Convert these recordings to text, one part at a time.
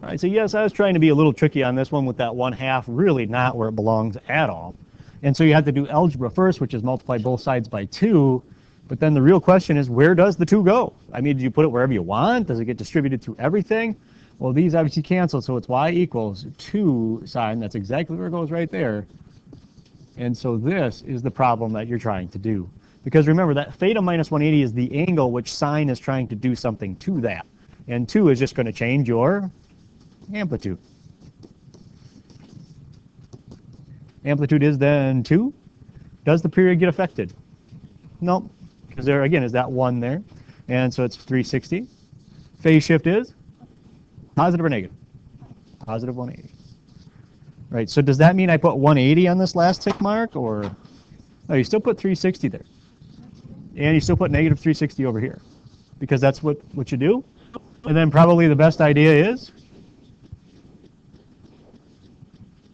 All right, so yes, I was trying to be a little tricky on this one with that 1/2 really not where it belongs at all. And so you have to do algebra first, which is multiply both sides by 2. But then the real question is, where does the 2 go? I mean, do you put it wherever you want? Does it get distributed through everything? Well, these obviously cancel, so it's y equals 2 sine. That's exactly where it goes right there. And so this is the problem that you're trying to do. Because remember, that theta minus 180 is the angle which sine is trying to do something to that. And 2 is just going to change your amplitude. Amplitude is then 2. Does the period get affected? Nope, because there again is that 1 there. And so it's 360. Phase shift is positive or negative? Positive 180. Right, so does that mean I put 180 on this last tick mark, or no, you still put 360 there. And you still put negative 360 over here, because that's what you do. And then probably the best idea is,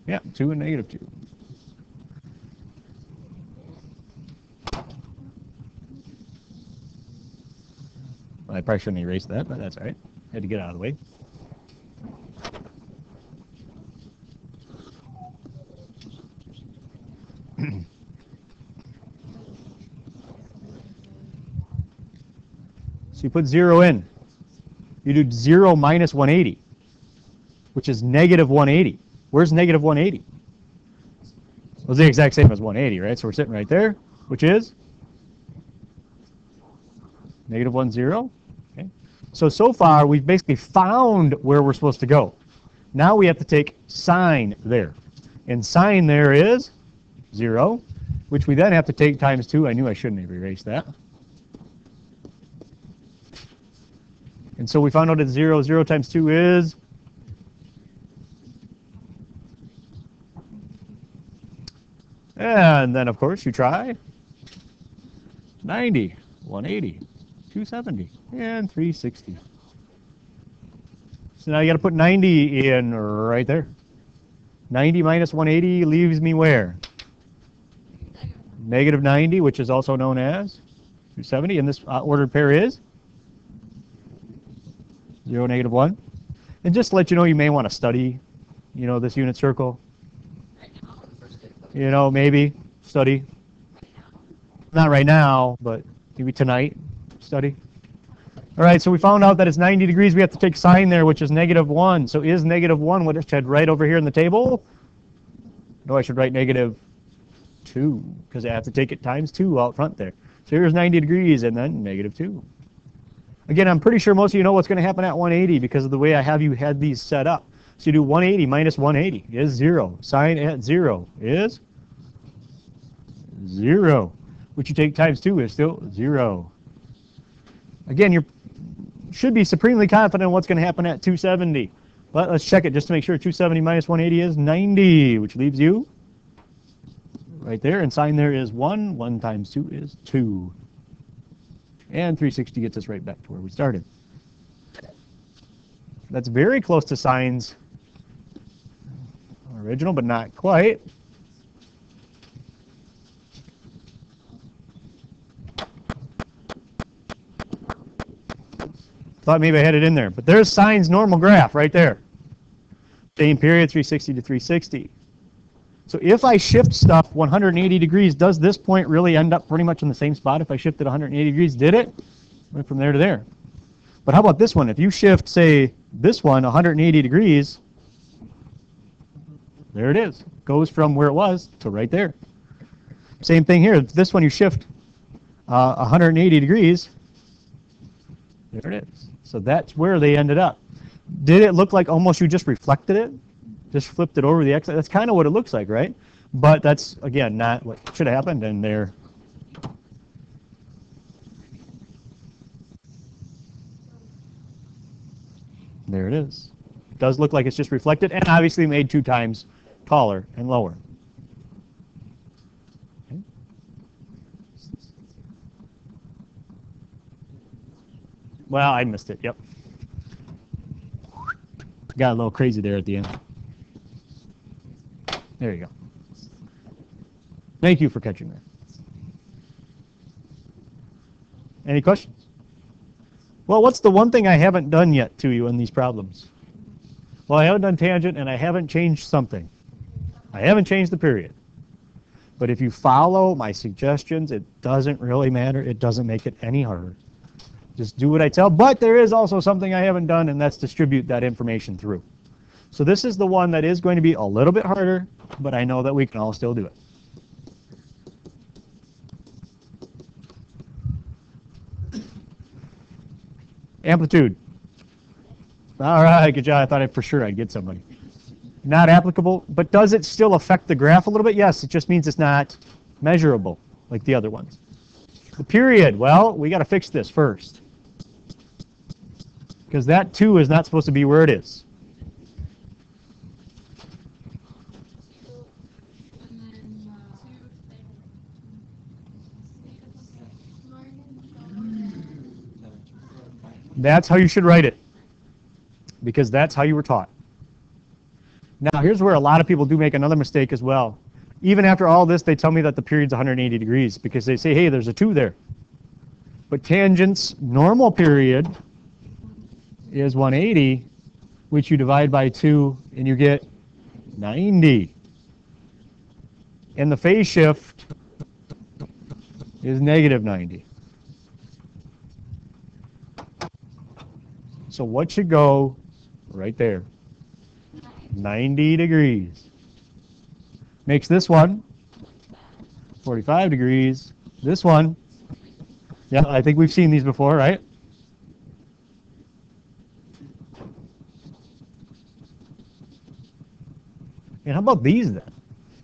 yeah, 2 and negative 2. Well, I probably shouldn't erase that, but that's all right. Had to get out of the way. So you put 0 in. You do 0 minus 180, which is negative 180. Where's negative 180? Well, it's the exact same as 180, right? So we're sitting right there, which is negative 1, 0. Okay. So far, we've basically found where we're supposed to go. Now we have to take sine there. And sine there is 0, which we then have to take times 2. I knew I shouldn't have erased that. And so we found out it's 0. 0 times 2 is and then, of course, you try 90, 180, 270, and 360. So now you got to put 90 in right there. 90 minus 180 leaves me where? Negative 90, which is also known as 270. And this ordered pair is 0, negative 1. And just to let you know, you may want to study, this unit circle. Maybe study. Not right now, but maybe tonight study. All right, so we found out that it's 90 degrees. We have to take sine there, which is negative 1. So is negative 1 what I should write over here in the table? No, I should write negative 2, because I have to take it times 2 out front there. So here's 90 degrees and then negative 2. Again, I'm pretty sure most of you know what's going to happen at 180 because of the way I have you had these set up. So you do 180 minus 180 is 0. Sine at 0 is 0. Which you take times 2 is still 0. Again, you should be supremely confident in what's going to happen at 270. But let's check it just to make sure. 270 minus 180 is 90, which leaves you right there. And sine there is 1. 1 times 2 is 2. And 360 gets us right back to where we started. That's very close to sine's original, but not quite. Thought maybe I had it in there, but there's sine's normal graph right there. Same period, 360 to 360. So if I shift stuff 180 degrees, does this point really end up pretty much in the same spot if I shifted 180 degrees? Did it? Went from there to there. But how about this one? If you shift, say, this one 180 degrees, there it is. Goes from where it was to right there. Same thing here. If this one you shift 180 degrees, there it is. So that's where they ended up. Did it look like almost you just reflected it? Just flipped it over the x? That's kind of what it looks like, right? But that's, again, not what should have happened, and there. There it is. It does look like it's just reflected, and obviously made 2 times taller and lower. Okay. Well, I missed it, yep. Got a little crazy there at the end. There you go. Thank you for catching that. Any questions? Well, what's the one thing I haven't done yet to you in these problems? Well, I haven't done tangent and I haven't changed something. I haven't changed the period. But if you follow my suggestions, it doesn't really matter. It doesn't make it any harder. Just do what I tell. But there is also something I haven't done, and that's distribute that information through. So this is the one that is going to be a little bit harder, but I know that we can all still do it. Amplitude. All right, good job. I thought for sure I'd get somebody. Not applicable, but does it still affect the graph a little bit? Yes, it just means it's not measurable like the other ones. The period, well, we got to fix this first. Because that 2 is not supposed to be where it is. That's how you should write it, because that's how you were taught. Now, here's where a lot of people do make another mistake as well. Even after all this, they tell me that the period's 180 degrees because they say, hey, there's a 2 there. But tangent's normal period is 180, which you divide by 2, and you get 90. And the phase shift is negative 90. So what should go right there? 90 degrees. Makes this one 45 degrees. This one, yeah, I think we've seen these before, right? And how about these then?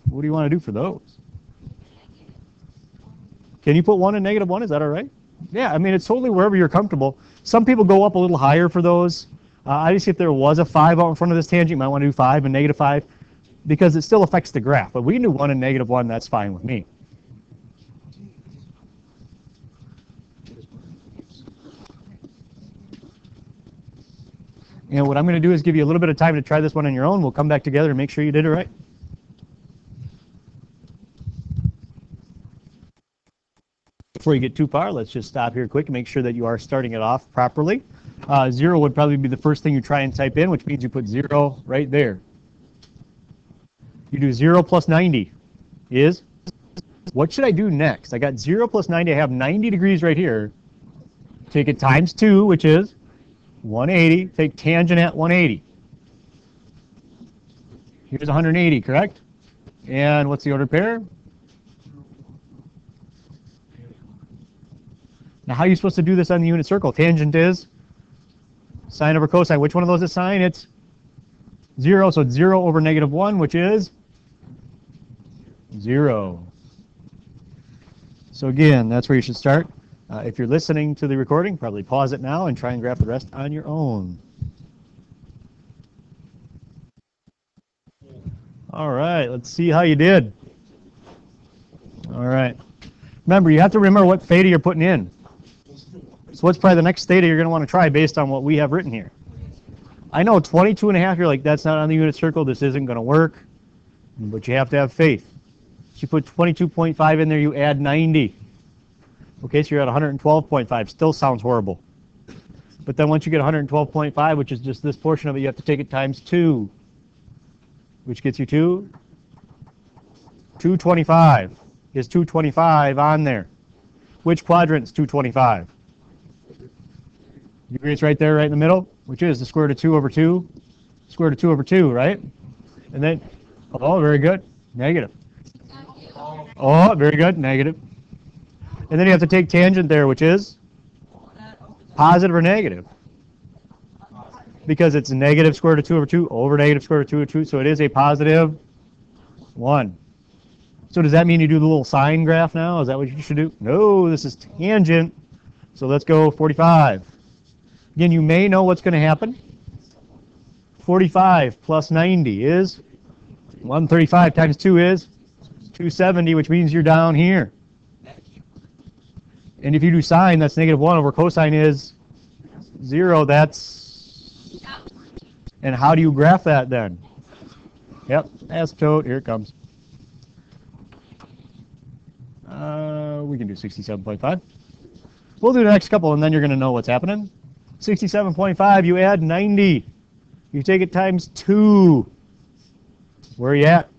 What do you want to do for those? Can you put 1 and negative 1? Is that all right? Yeah, I mean, it's totally wherever you're comfortable. Some people go up a little higher for those. Obviously, if there was a 5 out in front of this tangent, you might want to do 5 and negative 5 because it still affects the graph. But we can do 1 and negative 1. That's fine with me. And what I'm going to do is give you a little bit of time to try this one on your own. We'll come back together and make sure you did it right. Before you get too far, let's just stop here quick and make sure that you are starting it off properly. 0 would probably be the first thing you try and type in, which means you put 0 right there. You do 0 plus 90 is, what should I do next? I got 0 plus 90. I have 90 degrees right here. Take it times 2, which is 180. Take tangent at 180. Here's 180, correct? And what's the ordered pair? Now, how are you supposed to do this on the unit circle? Tangent is sine over cosine. Which one of those is sine? It's 0. So it's 0 over negative 1, which is 0. So again, that's where you should start. If you're listening to the recording, probably pause it now and try and graph the rest on your own. All right, let's see how you did. All right. Remember, you have to remember what theta you're putting in. So what's probably the next theta you're going to want to try based on what we have written here? I know 22.5, you're like, that's not on the unit circle, this isn't going to work. But you have to have faith. So you put 22.5 in there, you add 90. Okay, so you're at 112.5. Still sounds horrible. But then once you get 112.5, which is just this portion of it, you have to take it times 2, which gets you to 225. Is 225 on there? Which quadrant is 225? You agree it's right there, right in the middle, which is the square root of 2 over 2, square root of 2 over 2, right? And then, oh, very good, negative. Oh, very good, negative. And then you have to take tangent there, which is positive or negative. Because it's negative square root of 2 over 2 over negative square root of 2 over 2, so it is a positive 1. So does that mean you do the little sine graph now? Is that what you should do? No, this is tangent. So let's go 45. Again, you may know what's going to happen. 45 plus 90 is 135 times 2 is 270, which means you're down here. And if you do sine, that's negative 1 over cosine is 0. That's... And how do you graph that then? Yep, asymptote. Here it comes. We can do 67.5. We'll do the next couple, and then you're going to know what's happening. 67.5, you add 90. You take it times 2. Where are you at?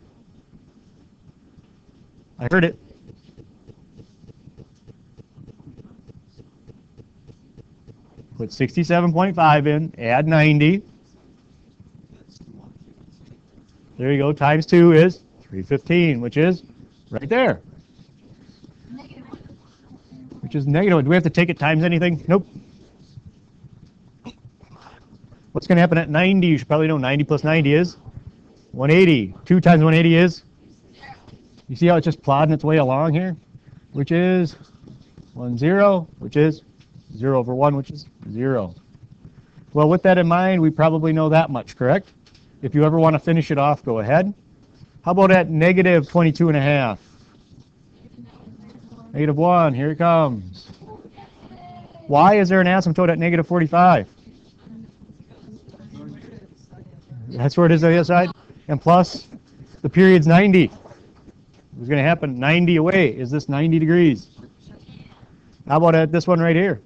I heard it. Put 67.5 in, add 90. There you go, times 2 is 315, which is right there. Which is negative. Do we have to take it times anything? Nope. What's going to happen at 90? You should probably know 90 plus 90 is 180. 2 times 180 is? You see how it's just plodding its way along here? Which is 1, 0, which is 0 over 1, which is 0. Well, with that in mind, we probably know that much, correct? If you ever want to finish it off, go ahead. How about at negative 22.5? Negative 1, here it comes. Why is there an asymptote at negative 45? That's where it is on the other side. And plus, the period's 90. What's going to happen? 90 away. Is this 90 degrees? How about at this one right here?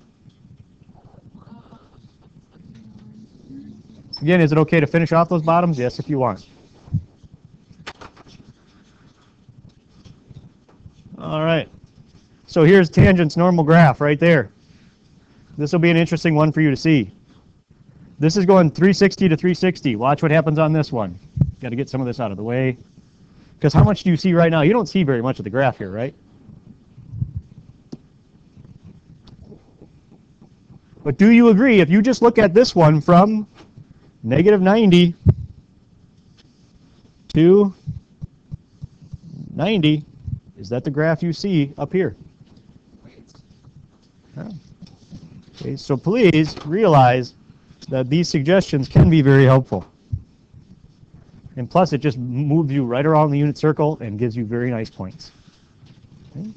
Again, is it okay to finish off those bottoms? Yes, if you want. All right. So here's tangent's normal graph right there. This will be an interesting one for you to see. This is going 360 to 360. Watch what happens on this one. Got to get some of this out of the way. Because how much do you see right now? You don't see very much of the graph here, right? But do you agree, if you just look at this one from negative 90 to 90, is that the graph you see up here? Okay, so please realize that these suggestions can be very helpful. And plus, it just moves you right around the unit circle and gives you very nice points. Okay.